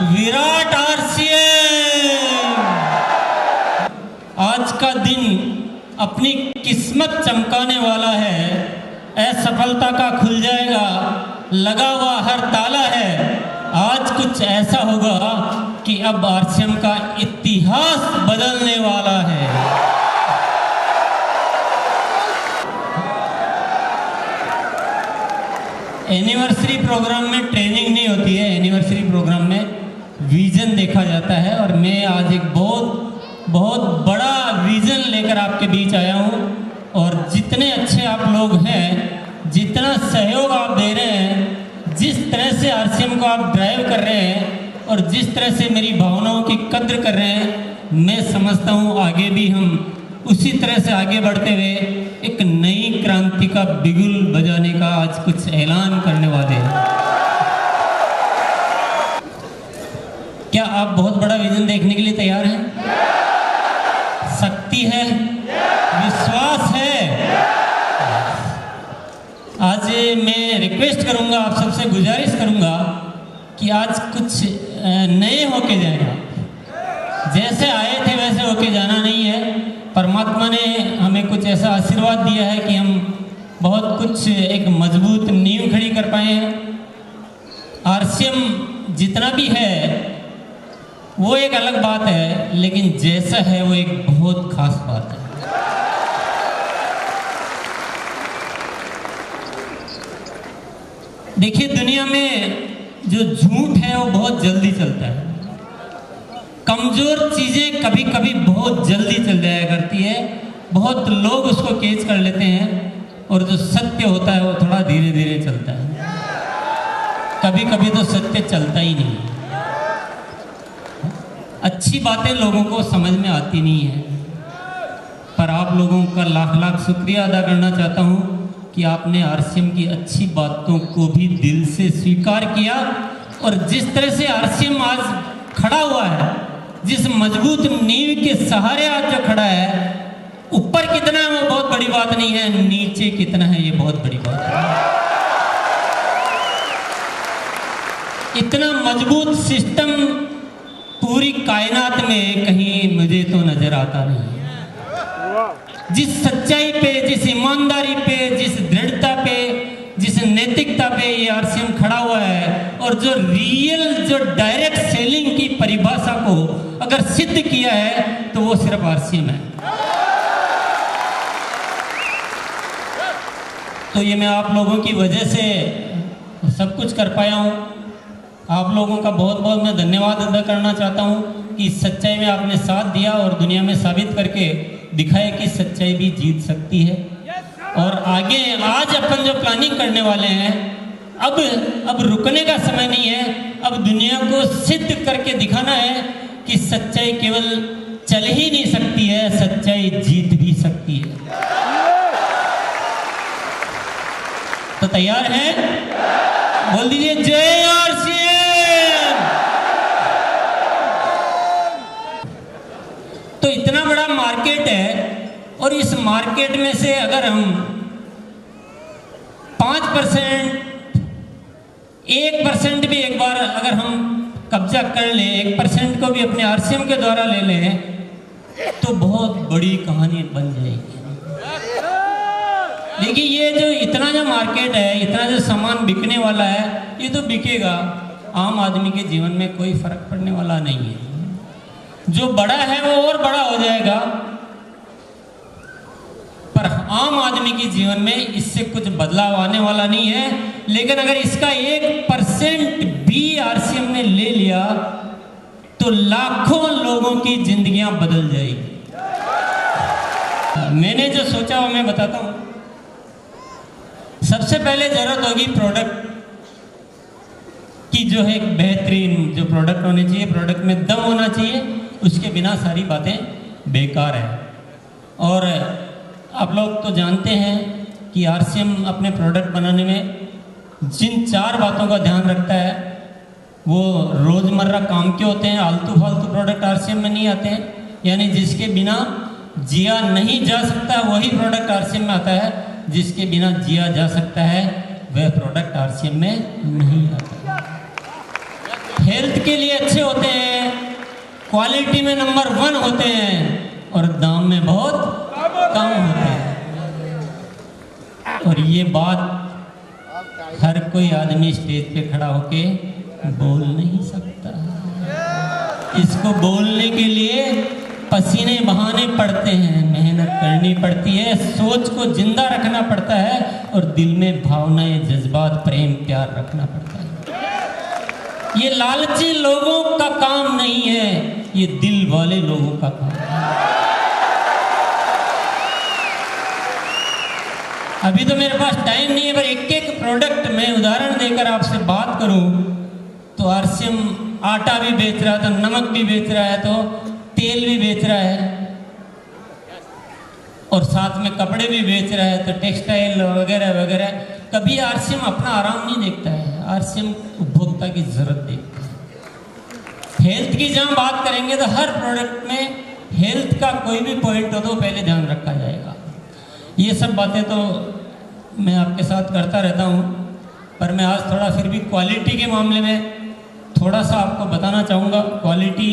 Virat RCM आज का दिन अपनी किस्मत चमकाने वाला है। असफलता का खुल जाएगा लगा हुआ हर ताला है। आज कुछ ऐसा होगा कि अब आरसीएम का इतिहास बदलने वाला है। एनिवर्सरी प्रोग्राम में ट्रेनिंग नहीं होती है, एनिवर्सरी प्रोग्राम में विजन देखा जाता है। और मैं आज एक बहुत बड़ा विजन लेकर आपके बीच आया हूँ। और जितने अच्छे आप लोग हैं, जितना सहयोग आप दे रहे हैं, जिस तरह से आरसीएम को आप ड्राइव कर रहे हैं और जिस तरह से मेरी भावनाओं की कद्र कर रहे हैं, मैं समझता हूँ आगे भी हम उसी तरह से आगे बढ़ते हुए एक नई क्रांति का बिगुल बजाने का आज कुछ ऐलान करने वाले हैं। क्या आप बहुत बड़ा विजन देखने के लिए तैयार हैं? शक्ति है, विश्वास है। आज मैं रिक्वेस्ट करूंगा, आप सबसे गुजारिश करूंगा कि आज कुछ नए होके जाएं। जैसे आए थे वैसे होके जाना नहीं है। परमात्मा ने हमें कुछ ऐसा आशीर्वाद दिया है कि हम बहुत कुछ एक मजबूत नींव खड़ी कर पाए हैं। आरसीएम जितना भी है वो एक अलग बात है, लेकिन जैसा है वो एक बहुत खास बात है। देखिए, दुनिया में जो झूठ है वो बहुत जल्दी चलता है। कमजोर चीजें कभी कभी बहुत जल्दी चल जाया करती है, बहुत लोग उसको कैच कर लेते हैं, और जो सत्य होता है वो थोड़ा धीरे धीरे चलता है। कभी कभी तो सत्य चलता ही नहीं। अच्छी बातें लोगों को समझ में आती नहीं है, पर आप लोगों का लाख लाख शुक्रिया अदा करना चाहता हूँ कि आपने आरसीएम की अच्छी बातों को भी दिल से स्वीकार किया। और जिस तरह से आरसीएम आज खड़ा हुआ है, जिस मजबूत नींव के सहारे आज जो खड़ा है, ऊपर कितना है वो बहुत बड़ी बात नहीं है, नीचे कितना है ये बहुत बड़ी बात है। इतना मजबूत सिस्टम पूरी कायनात में कहीं मुझे तो नजर आता नहीं है। जिस सच्चाई पे, जिस ईमानदारी पे, जिस दृढ़ता पे, जिस नैतिकता पे ये आरसीएम खड़ा हुआ है, और जो रियल, जो डायरेक्ट सेलिंग की परिभाषा को अगर सिद्ध किया है तो वो सिर्फ आरसीएम है। तो ये मैं आप लोगों की वजह से सब कुछ कर पाया हूँ। आप लोगों का बहुत बहुत मैं धन्यवाद अदा करना चाहता हूँ कि सच्चाई में आपने साथ दिया और दुनिया में साबित करके दिखाया कि सच्चाई भी जीत सकती है। और आगे आज अपन जो प्लानिंग करने वाले हैं, अब रुकने का समय नहीं है। अब दुनिया को सिद्ध करके दिखाना है कि सच्चाई केवल चल ही नहीं सकती है, सच्चाई जीत भी सकती है। तो तैयार हैं? बोल दीजिए जय आरसीएम। तो इतना बड़ा मार्केट है, और इस मार्केट में से अगर हम 5%, 1% भी एक बार अगर हम कब्जा कर लें, 1% को भी अपने आरसीएम के द्वारा ले लें, तो बहुत बड़ी कहानी बन जाएगी। देखिए, ये जो इतना जो मार्केट है, इतना जो सामान बिकने वाला है, ये तो बिकेगा। आम आदमी के जीवन में कोई फर्क पड़ने वाला नहीं है। जो बड़ा है वो और बड़ा हो जाएगा, पर आम आदमी के जीवन में इससे कुछ बदलाव आने वाला नहीं है। लेकिन अगर इसका 1% भी आरसीएम ने ले लिया तो लाखों लोगों की जिंदगियां बदल जाएगी। मैंने जो सोचा वो मैं बताता हूं। सबसे पहले जरूरत होगी प्रोडक्ट की, जो है एक बेहतरीन जो प्रोडक्ट होने चाहिए, प्रोडक्ट में दम होना चाहिए, उसके बिना सारी बातें बेकार है। और आप लोग तो जानते हैं कि आरसीएम अपने प्रोडक्ट बनाने में जिन 4 बातों का ध्यान रखता है वो रोज़मर्रा काम के होते हैं। आलतू फालतू प्रोडक्ट आरसीएम में नहीं आते हैं, यानी जिसके बिना जिया नहीं जा सकता वही प्रोडक्ट आरसीएम में आता है, जिसके बिना जिया जा सकता है वह प्रोडक्ट आरसीएम में नहीं आता। हेल्थ के लिए अच्छे होते हैं, क्वालिटी में नंबर 1 होते हैं और दाम में बहुत कम होते हैं। और ये बात हर कोई आदमी स्टेज पे खड़ा होके बोल नहीं सकता। इसको बोलने के लिए पसीने बहाने पड़ते हैं, मेहनत करनी पड़ती है, सोच को जिंदा रखना पड़ता है और दिल में भावनाएं, जज्बात, प्रेम, प्यार रखना पड़ता है। ये लालची लोगों का काम नहीं है, ये दिल वाले लोगों का काम है। अभी तो मेरे पास टाइम नहीं है, पर एक एक प्रोडक्ट मैं उदाहरण देकर आपसे बात करूं तो आरसीएम आटा भी बेच रहा है, तो नमक भी बेच रहा है, तो तेल भी बेच रहा है और साथ में कपड़े भी बेच रहा है, तो टेक्सटाइल वगैरह वगैरह। कभी आरसीएम अपना आराम नहीं देखता है, आरसीएम उपभोक्ता की जरूरत देखता है। हेल्थ की जहां बात करेंगे तो हर प्रोडक्ट में हेल्थ का कोई भी पॉइंट हो तो पहले ध्यान रखा जाएगा। ये सब बातें तो मैं आपके साथ करता रहता हूँ, पर मैं आज थोड़ा फिर भी क्वालिटी के मामले में थोड़ा सा आपको बताना चाहूँगा। क्वालिटी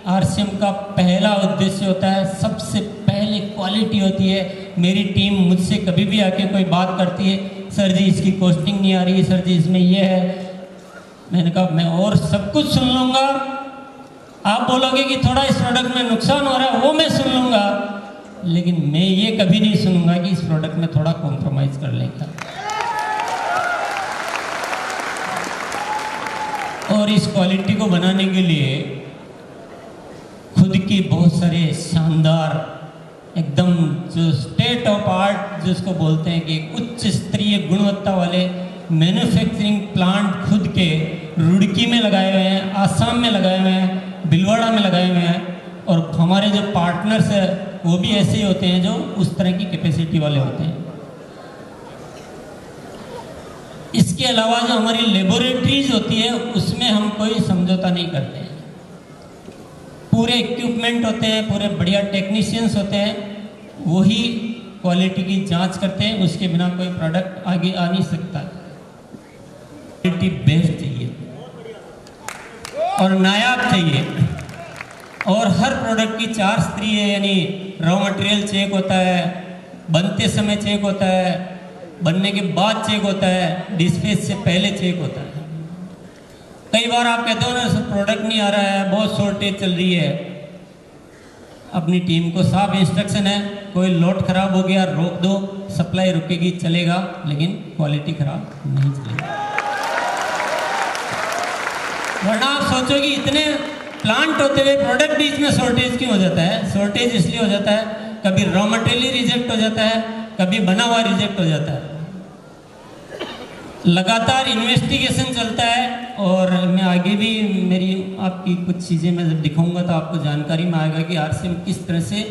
आरसीएम का पहला उद्देश्य होता है, सबसे पहले क्वालिटी होती है। मेरी टीम मुझसे कभी भी आके कोई बात करती है, सर जी इसकी कॉस्टिंग नहीं आ रही, सर जी इसमें ये है, मैंने कहा मैं और सब कुछ सुन लूँगा, आप बोलोगे कि थोड़ा इस प्रोडक्ट में नुकसान हो रहा है वो मैं सुन लूँगा, लेकिन मैं ये कभी नहीं सुनूंगा कि इस प्रोडक्ट में थोड़ा कॉम्प्रोमाइज़ कर लेगा। और इस क्वालिटी को बनाने के लिए खुद की बहुत सारे शानदार एकदम जो स्टेट ऑफ आर्ट जिसको बोलते हैं कि उच्च स्तरीय गुणवत्ता वाले मैन्युफैक्चरिंग प्लांट खुद के रुड़की में लगाए हुए हैं, आसाम में लगाए हुए हैं, भिलवाड़ा में लगाए हुए हैं। और हमारे जो पार्टनर्स हैं वो भी ऐसे ही होते हैं जो उस तरह की कैपेसिटी वाले होते हैं। इसके अलावा जो हमारी लेबोरेटरीज होती है उसमें हम कोई समझौता नहीं करते हैं, पूरे इक्विपमेंट होते हैं, पूरे बढ़िया टेक्नीशियंस होते हैं, वही क्वालिटी की जांच करते हैं, उसके बिना कोई प्रोडक्ट आगे आ नहीं सकता। क्वालिटी बेस्ड चाहिए और नायाब चाहिए, और हर प्रोडक्ट की 4 स्तरीय यानी रॉ मटेरियल चेक होता है, बनते समय चेक होता है, बनने के बाद चेक होता है, डिस्पैच से पहले चेक होता है। कई बार आप कहते हो ना सर प्रोडक्ट नहीं आ रहा है, बहुत शॉर्टेज चल रही है, अपनी टीम को साफ इंस्ट्रक्शन है, कोई लोड खराब हो गया रोक दो, सप्लाई रुकेगी चलेगा, लेकिन क्वालिटी खराब नहीं चलेगी। वरना आप सोचो कि इतने प्लांट होते हुए प्रोडक्ट बीच में शॉर्टेज क्यों हो जाता है? शॉर्टेज इसलिए हो जाता है, कभी रॉ मटेरियल रिजेक्ट हो जाता है, कभी बना हुआ रिजेक्ट हो जाता है। लगातार इन्वेस्टिगेशन चलता है, और मैं आगे भी मेरी आपकी कुछ चीज़ें मैं जब दिखाऊंगा तो आपको जानकारी में आएगा कि आरसीएम किस तरह से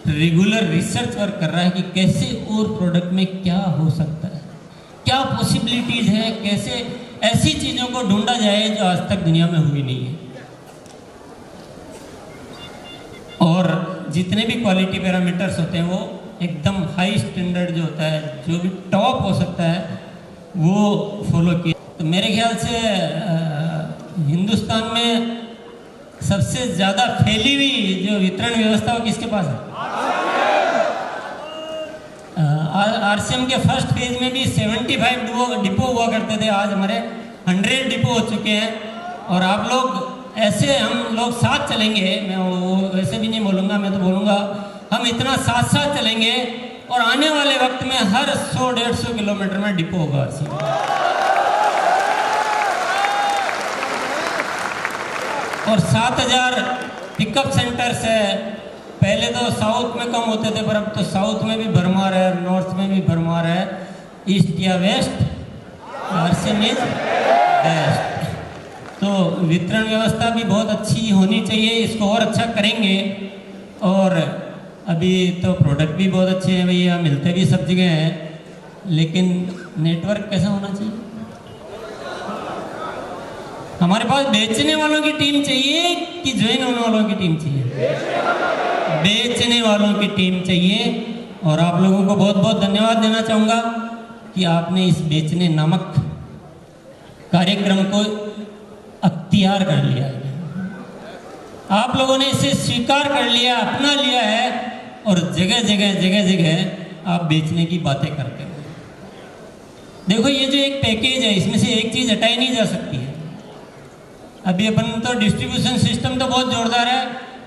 रेगुलर रिसर्च वर्क कर रहा है कि कैसे और प्रोडक्ट में क्या हो सकता है, क्या पॉसिबिलिटीज़ है, कैसे ऐसी चीज़ों को ढूंढा जाए जो आज तक दुनिया में हुई नहीं है। और जितने भी क्वालिटी पैरामीटर्स होते हैं वो एकदम हाई स्टैंडर्ड जो होता है, जो भी टॉप हो सकता है वो फॉलो किया। तो मेरे ख्याल से हिंदुस्तान में सबसे ज़्यादा फैली हुई जो वितरण व्यवस्था वो किसके पास है? आरसीएम के फर्स्ट फेज में भी 75 डिपो हुआ करते थे, आज हमारे 100 डिपो हो चुके हैं। और आप लोग ऐसे हम लोग साथ चलेंगे, मैं वो वैसे भी नहीं बोलूँगा, मैं तो बोलूँगा हम इतना साथ साथ चलेंगे और आने वाले वक्त में हर 100-150 किलोमीटर में डिपो होगा आरसीएम। और 7000 पिकअप सेंटर्स है। पहले तो साउथ में कम होते थे, पर अब तो साउथ में भी भरमार है, नॉर्थ में भी भरमार है, ईस्ट या वेस्ट, आरसीएम इज बेस्ट। तो वितरण व्यवस्था भी बहुत अच्छी होनी चाहिए, इसको और अच्छा करेंगे। और अभी तो प्रोडक्ट भी बहुत अच्छे हैं भैया, मिलते भी सब जगह हैं, लेकिन नेटवर्क कैसा होना चाहिए? हमारे पास बेचने वालों की टीम चाहिए कि ज्वाइन होने वालों की टीम चाहिए? बेचने वालों की टीम चाहिए। और आप लोगों को बहुत बहुत धन्यवाद देना चाहूँगा कि आपने इस बेचने नामक कार्यक्रम को अख्तियार कर लिया है, आप लोगों ने इसे स्वीकार कर लिया, अपना लिया है और जगह जगह आप बेचने की बातें करते हो। देखो ये जो एक पैकेज है इसमें से एक चीज़ हटाई नहीं जा सकती है। अभी अपन तो डिस्ट्रीब्यूशन सिस्टम तो बहुत जोरदार है,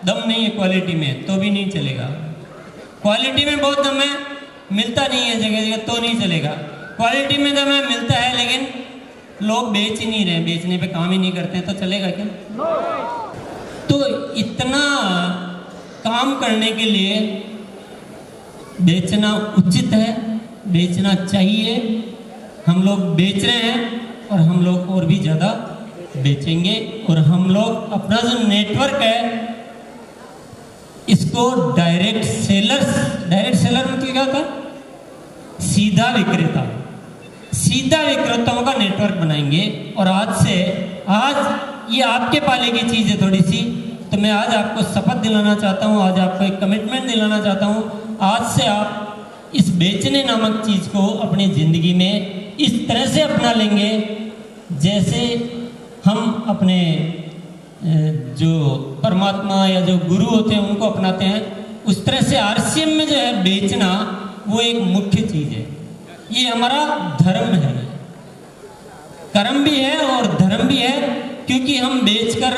दम नहीं है क्वालिटी में तो भी नहीं चलेगा। क्वालिटी में बहुत दम है, मिलता नहीं है जगह जगह तो नहीं चलेगा। क्वालिटी में दम है, मिलता है, लेकिन लोग बेच ही नहीं रहे, बेचने पे काम ही नहीं करते हैं, तो चलेगा क्या? तो इतना काम करने के लिए बेचना उचित है, बेचना चाहिए। हम लोग बेच रहे हैं और हम लोग और भी ज़्यादा बेचेंगे। और हम लोग अपना जो नेटवर्क है इसको डायरेक्ट सेलर मतलब क्या होता है? सीधा विक्रेताओं का नेटवर्क बनाएंगे। और आज ये आपके पाले की चीज़ है थोड़ी सी, तो मैं आज आपको शपथ दिलाना चाहता हूँ, आज आपको एक कमिटमेंट दिलाना चाहता हूँ। आज से आप इस बेचने नामक चीज़ को अपनी ज़िंदगी में इस तरह से अपना लेंगे जैसे हम अपने जो परमात्मा या जो गुरु होते हैं उनको अपनाते हैं। उस तरह से आरसीएम में जो है बेचना वो एक मुख्य चीज़ है। ये हमारा धर्म है, कर्म भी है और धर्म भी है, क्योंकि हम बेचकर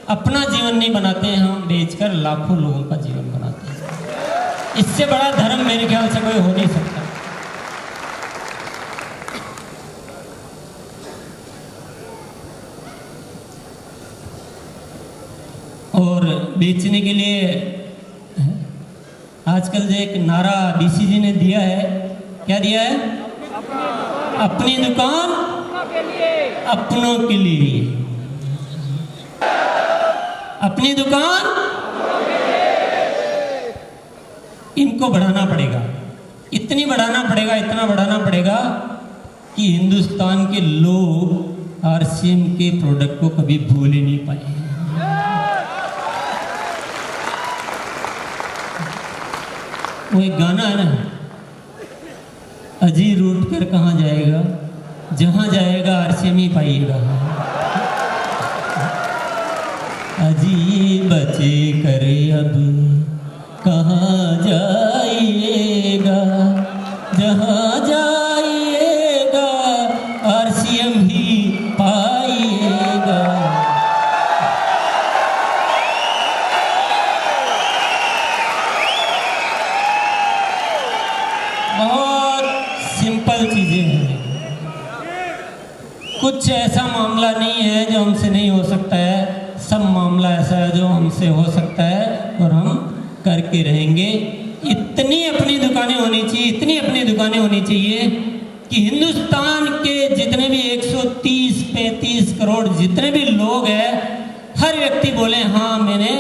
अपना जीवन नहीं बनाते हैं, हम बेचकर लाखों लोगों का जीवन बनाते हैं। इससे बड़ा धर्म मेरे ख्याल से कोई हो नहीं सकता। और बेचने के लिए आजकल जो एक नारा बीसीजी ने दिया है, क्या दिया है? अपनी दुकान अपनों के लिए, अपनी दुकान इनको बढ़ाना पड़ेगा, इतना बढ़ाना पड़ेगा कि हिंदुस्तान के लोग आरसीएम के प्रोडक्ट को कभी भूल ही नहीं पाए। वो एक गाना है ना, अजी रूट कर कहाँ जाएगा, जहाँ जाएगा आरसीएम ही पाइएगा। अजी बचे करे अब कहाँ जाइएगा, जहाँ जाइएगा आरसीएम ही पाइएगा। बहुत सिंपल चीजें हैं, कुछ ऐसा मामला नहीं है जो हमसे नहीं हो सकता है, सब मामला ऐसा है जो हमसे हो सकता है और हम करके रहेंगे। इतनी अपनी दुकानें होनी चाहिए कि हिंदुस्तान के जितने भी 130-35 करोड़ जितने भी लोग हैं, हर व्यक्ति बोले हाँ मैंने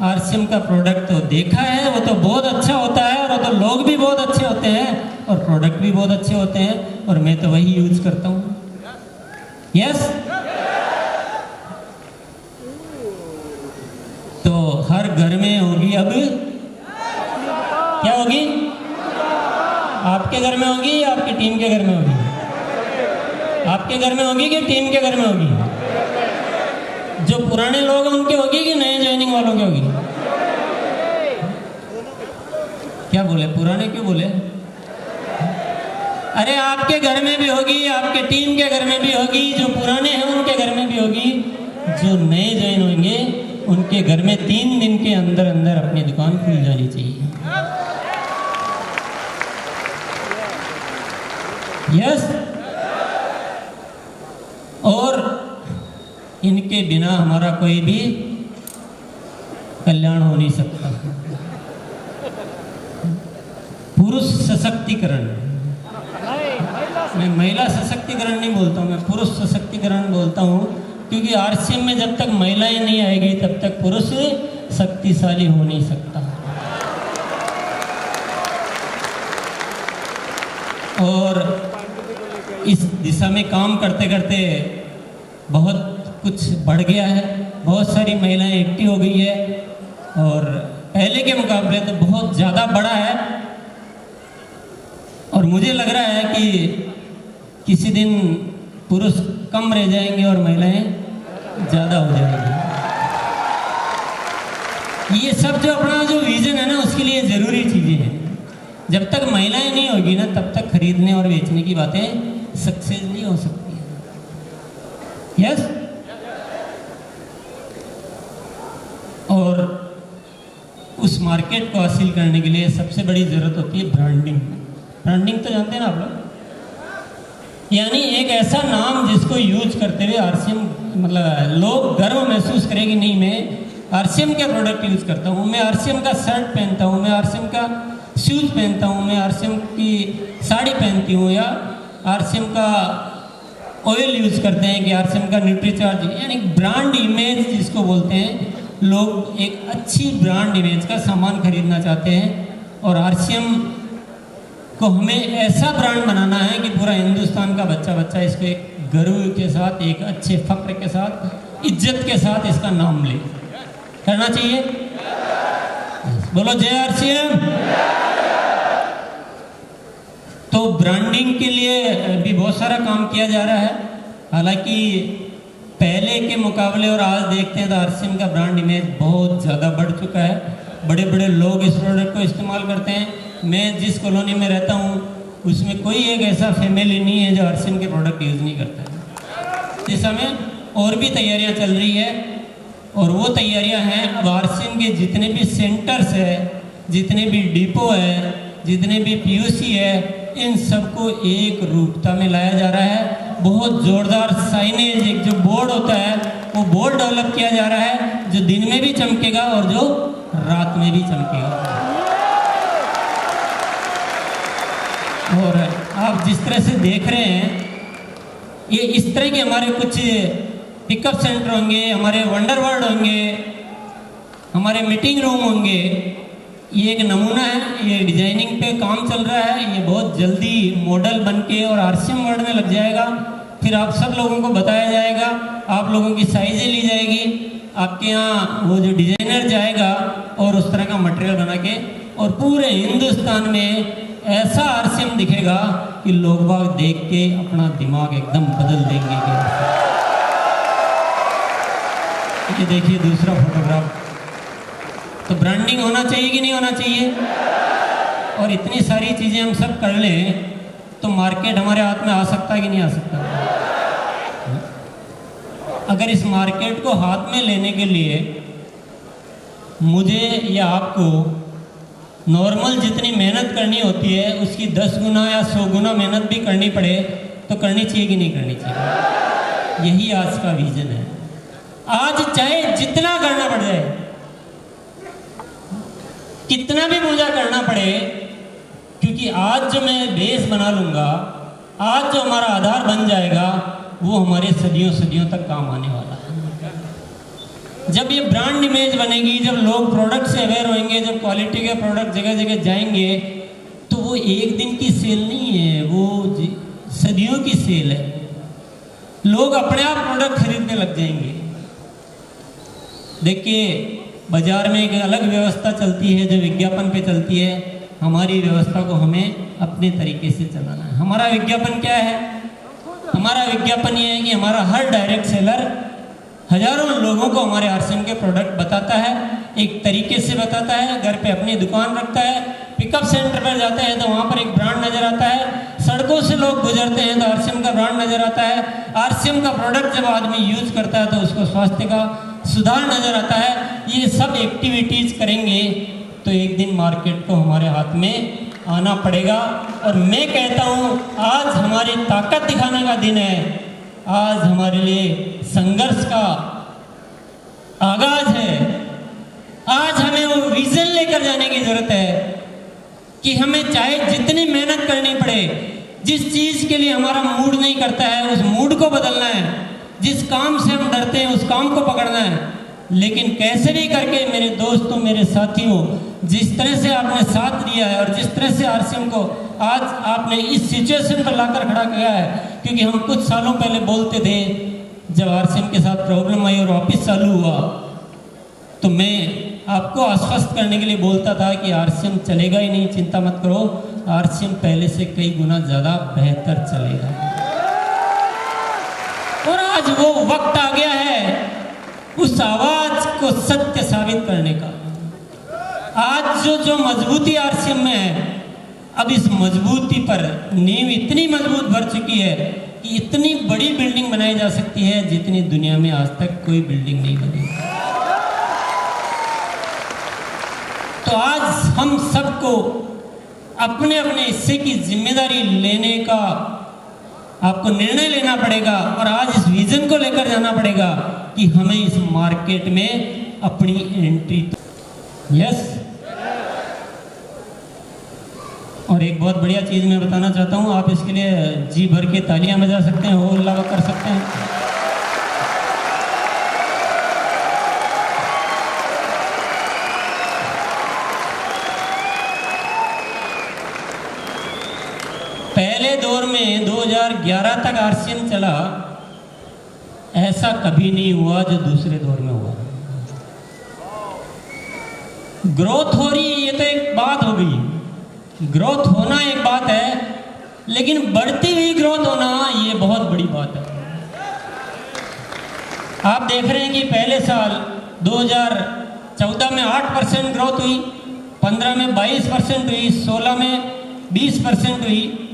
आरसीएम का प्रोडक्ट तो देखा है, वो तो बहुत अच्छा होता है और वो तो लोग भी बहुत अच्छे होते हैं और प्रोडक्ट भी बहुत अच्छे होते हैं और मैं तो वही यूज करता हूँ। यस, तो हर घर में होगी अब, क्या होगी? आपके घर में होगी या आपकी टीम के घर में होगी? आपके घर में होगी कि टीम के घर में होगी? जो पुराने लोग हैं उनके होगी कि नए ज्वाइनिंग वालों के होगी? क्या बोले, पुराने क्यों बोले? अरे आपके घर में भी होगी, आपके टीम के घर में भी होगी, जो पुराने हैं उनके घर में भी होगी, जो नए ज्वाइन होंगे उनके घर में 3 दिन के अंदर अंदर अपनी दुकान खुल जानी चाहिए। यस, और इनके बिना हमारा कोई भी कल्याण हो नहीं सकता। पुरुष सशक्तिकरण, मैं महिला सशक्तिकरण नहीं बोलता हूँ, मैं पुरुष सशक्तिकरण बोलता हूँ, क्योंकि आरसीएम में जब तक महिलाएं नहीं आएगी तब तक पुरुष शक्तिशाली हो नहीं सकता। और इस दिशा में काम करते करते बहुत कुछ बढ़ गया है, बहुत सारी महिलाएं एक्टिव हो गई है और पहले के मुकाबले तो बहुत ज़्यादा बढ़ा है। और मुझे लग रहा है कि किसी दिन पुरुष कम रह जाएंगे और महिलाएं ज़्यादा हो जाएगी। ये सब जो अपना जो विज़न है ना, उसके लिए ज़रूरी चीज़ें हैं। जब तक महिलाएं नहीं होगी ना, तब तक खरीदने और बेचने की बातें सक्सेस नहीं हो सकती है। यस। और उस मार्केट को हासिल करने के लिए सबसे बड़ी ज़रूरत होती है ब्रांडिंग। ब्रांडिंग तो जानते हैं ना आप लोग, यानी एक ऐसा नाम जिसको यूज करते हुए आरसीएम मतलब लोग गर्व महसूस करें कि नहीं, मैं आरसीएम के प्रोडक्ट यूज़ करता हूँ, मैं आरसीएम का शर्ट पहनता हूँ, मैं आरसीएम का शूज़ पहनता हूँ, मैं आरसीएम की साड़ी पहनती हूँ, या आरसीएम का ऑयल यूज़ करते हैं कि आरसीएम का न्यूट्रीचार्ज, यानी ब्रांड इमेज जिसको बोलते हैं। लोग एक अच्छी ब्रांड इमेज का सामान खरीदना चाहते हैं, और आरसीएम को हमें ऐसा ब्रांड बनाना है कि पूरा हिंदुस्तान का बच्चा बच्चा इसको एक गर्व के साथ, एक अच्छे फक्र के साथ, इज्जत के साथ इसका नाम ले। करना चाहिए। बोलो जय आरसीएम। तो ब्रांडिंग के लिए भी बहुत सारा काम किया जा रहा है। हालांकि पहले के मुकाबले और आज देखते हैं तो आरसीएम का ब्रांड इमेज बहुत ज़्यादा बढ़ चुका है। बड़े बड़े लोग इस प्रोडक्ट को इस्तेमाल करते हैं। मैं जिस कॉलोनी में रहता हूँ उसमें कोई एक ऐसा फैमिली नहीं है जो आरसीएम के प्रोडक्ट यूज़ नहीं करता है। इस समय और भी तैयारियाँ चल रही है, और वो तैयारियाँ हैं अब आरसीएम के जितने भी सेंटर्स है, जितने भी डिपो है, जितने भी पीयूसी है, इन सबको एक रूपता में लाया जा रहा है। बहुत ज़ोरदार साइनेज, एक जो बोर्ड होता है वो बोर्ड डेवलप किया जा रहा है, जो दिन में भी चमकेगा और जो रात में भी चमकेगा। और आप जिस तरह से देख रहे हैं, ये इस तरह के हमारे कुछ पिकअप सेंटर होंगे, हमारे वंडर वर्ल्ड होंगे, हमारे मीटिंग रूम होंगे। ये एक नमूना है, ये डिजाइनिंग पे काम चल रहा है। ये बहुत जल्दी मॉडल बनके और आरसीएम वर्ल्ड में लग जाएगा। फिर आप सब लोगों को बताया जाएगा, आप लोगों की साइजें ली जाएगी, आपके यहाँ वो जो डिजाइनर जाएगा और उस तरह का मटेरियल बना के, और पूरे हिंदुस्तान में ऐसा आरसीएम दिखेगा कि लोग बाग देख के अपना दिमाग एकदम बदल देंगे। ये देखिए दूसरा फोटोग्राफ। तो ब्रांडिंग होना चाहिए कि नहीं होना चाहिए? और इतनी सारी चीज़ें हम सब कर लें तो मार्केट हमारे हाथ में आ सकता है कि नहीं आ सकता? अगर इस मार्केट को हाथ में लेने के लिए मुझे या आपको नॉर्मल जितनी मेहनत करनी होती है उसकी 10 गुना या 100 गुना मेहनत भी करनी पड़े तो करनी चाहिए कि नहीं करनी चाहिए? यही आज का विजन है। आज चाहे जितना करना पड़ जाए, कितना भी पूजा करना पड़े, क्योंकि आज जो मैं बेस बना लूँगा, आज जो हमारा आधार बन जाएगा, वो हमारे सदियों सदियों तक काम आने वाला है। जब ये ब्रांड इमेज बनेगी, जब लोग प्रोडक्ट से अवेयर होंगे, जब क्वालिटी के प्रोडक्ट जगह जगह जाएंगे, तो वो एक दिन की सेल नहीं है, वो सदियों की सेल है। लोग अपने आप प्रोडक्ट खरीदने लग जाएंगे। देखिए बाजार में एक अलग व्यवस्था चलती है जो विज्ञापन पे चलती है। हमारी व्यवस्था को हमें अपने तरीके से चलाना है। हमारा विज्ञापन क्या है? हमारा विज्ञापन ये है कि हमारा हर डायरेक्ट सेलर हजारों लोगों को हमारे आरसीएम के प्रोडक्ट बताता है, एक तरीके से बताता है। घर पे अपनी दुकान रखता है, पिकअप सेंटर पर जाते हैं तो वहाँ पर एक ब्रांड नज़र आता है, सड़कों से लोग गुजरते हैं तो आरसीएम का ब्रांड नज़र आता है। आरसीएम का प्रोडक्ट जब आदमी यूज़ करता है तो उसको स्वास्थ्य का सुधार नज़र आता है। ये सब एक्टिविटीज़ करेंगे तो एक दिन मार्केट को हमारे हाथ में आना पड़ेगा। और मैं कहता हूँ आज हमारी ताकत दिखाने का दिन है, आज हमारे लिए संघर्ष का आगाज है। आज हमें वो विजन लेकर जाने की जरूरत है कि हमें चाहे जितनी मेहनत करनी पड़े, जिस चीज़ के लिए हमारा मूड नहीं करता है उस मूड को बदलना है, जिस काम से हम डरते हैं उस काम को पकड़ना है। लेकिन कैसे भी करके मेरे दोस्तों, मेरे साथियों, जिस तरह से आपने साथ दिया है और जिस तरह से आरसीएम को आज आपने इस सिचुएशन पर लाकर खड़ा किया है, क्योंकि हम कुछ सालों पहले बोलते थे जब आरसीएम के साथ प्रॉब्लम आई और वापस चालू हुआ, तो मैं आपको आश्वस्त करने के लिए बोलता था कि आरसीएम चलेगा ही नहीं, चिंता मत करो, आरसीएम पहले से कई गुना ज़्यादा बेहतर चलेगा। और आज वो वक्त आ गया है उस आवाज को सत्य साबित करने का। आज जो मजबूती आरसीएम में है, अब इस मजबूती पर नींव इतनी मजबूत भर चुकी है कि इतनी बड़ी बिल्डिंग बनाई जा सकती है जितनी दुनिया में आज तक कोई बिल्डिंग नहीं बनी। तो आज हम सबको अपने अपने हिस्से की जिम्मेदारी लेने का आपको निर्णय लेना पड़ेगा और आज इस विजन को लेकर जाना पड़ेगा कि हमें इस मार्केट में अपनी एंट्री। यस। और एक बहुत बढ़िया चीज़ मैं बताना चाहता हूँ, आप इसके लिए जी भर के तालियां बजा सकते हैं, हो हल्ला कर सकते हैं। पहले दौर में 2011 तक आरसीएम चला, ऐसा कभी नहीं हुआ जो दूसरे दौर में हुआ। ग्रोथ हो रही है, ये तो एक बात हो गई, ग्रोथ होना एक बात है, लेकिन बढ़ती हुई ग्रोथ होना ये बहुत बड़ी बात है। आप देख रहे हैं कि पहले साल 2014 में 8% ग्रोथ हुई, 15 में 22% हुई, 16 में 20% हुई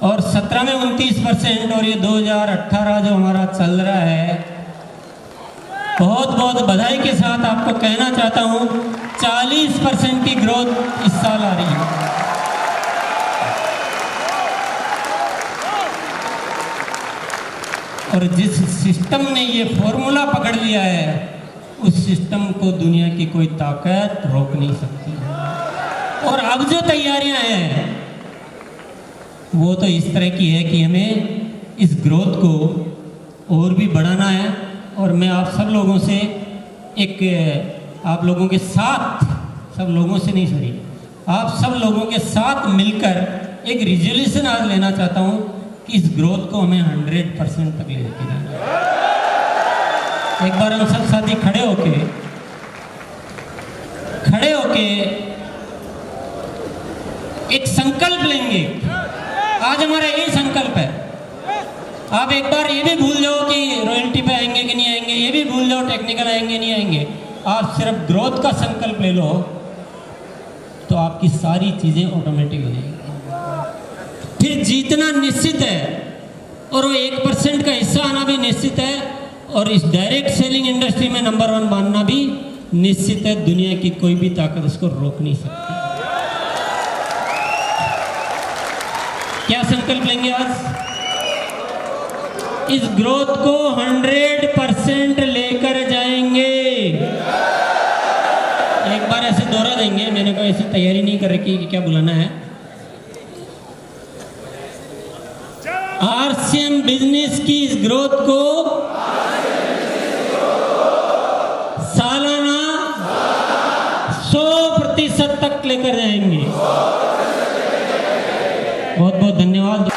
और 17 में 29%, और ये 2018 जो हमारा चल रहा है, बहुत बहुत बधाई के साथ आपको कहना चाहता हूँ 40% की ग्रोथ इस साल आ रही है। और जिस सिस्टम ने ये फॉर्मूला पकड़ लिया है, उस सिस्टम को दुनिया की कोई ताकत रोक नहीं सकती। और अब जो तैयारियां हैं वो तो इस तरह की है कि हमें इस ग्रोथ को और भी बढ़ाना है। और मैं आप सब लोगों से आप लोगों के साथ, सब लोगों से नहीं सॉरी, आप सब लोगों के साथ मिलकर एक रिजोल्यूशन आज लेना चाहता हूं कि इस ग्रोथ को हमें 100% तक ले जाके जाना है। एक बार हम सब साथी खड़े होके एक संकल्प लेंगे। आज हमारा यही संकल्प है। आप एक बार ये भी भूल जाओ कि रॉयल्टी पे आएंगे कि नहीं आएंगे, ये भी भूल जाओ टेक्निकल आएंगे नहीं आएंगे। आप सिर्फ ग्रोथ का संकल्प ले लो तो आपकी सारी चीजें ऑटोमेटिक हो जाएंगी। फिर जीतना निश्चित है और वो 1% का हिस्सा आना भी निश्चित है, और इस डायरेक्ट सेलिंग इंडस्ट्री में नंबर 1 बनना भी निश्चित है। दुनिया की कोई भी ताकत उसको रोक नहीं सकती। क्या संकल्प लेंगे आज? इस ग्रोथ को 100% लेकर जाएंगे। एक बार ऐसे दोहरा देंगे, मैंने कोई ऐसी तैयारी नहीं कर रखी कि क्या बुलाना है। आरसीएम बिजनेस की इस ग्रोथ को सालाना 100% तक लेकर जाएंगे। बहुत बहुत धन्यवाद।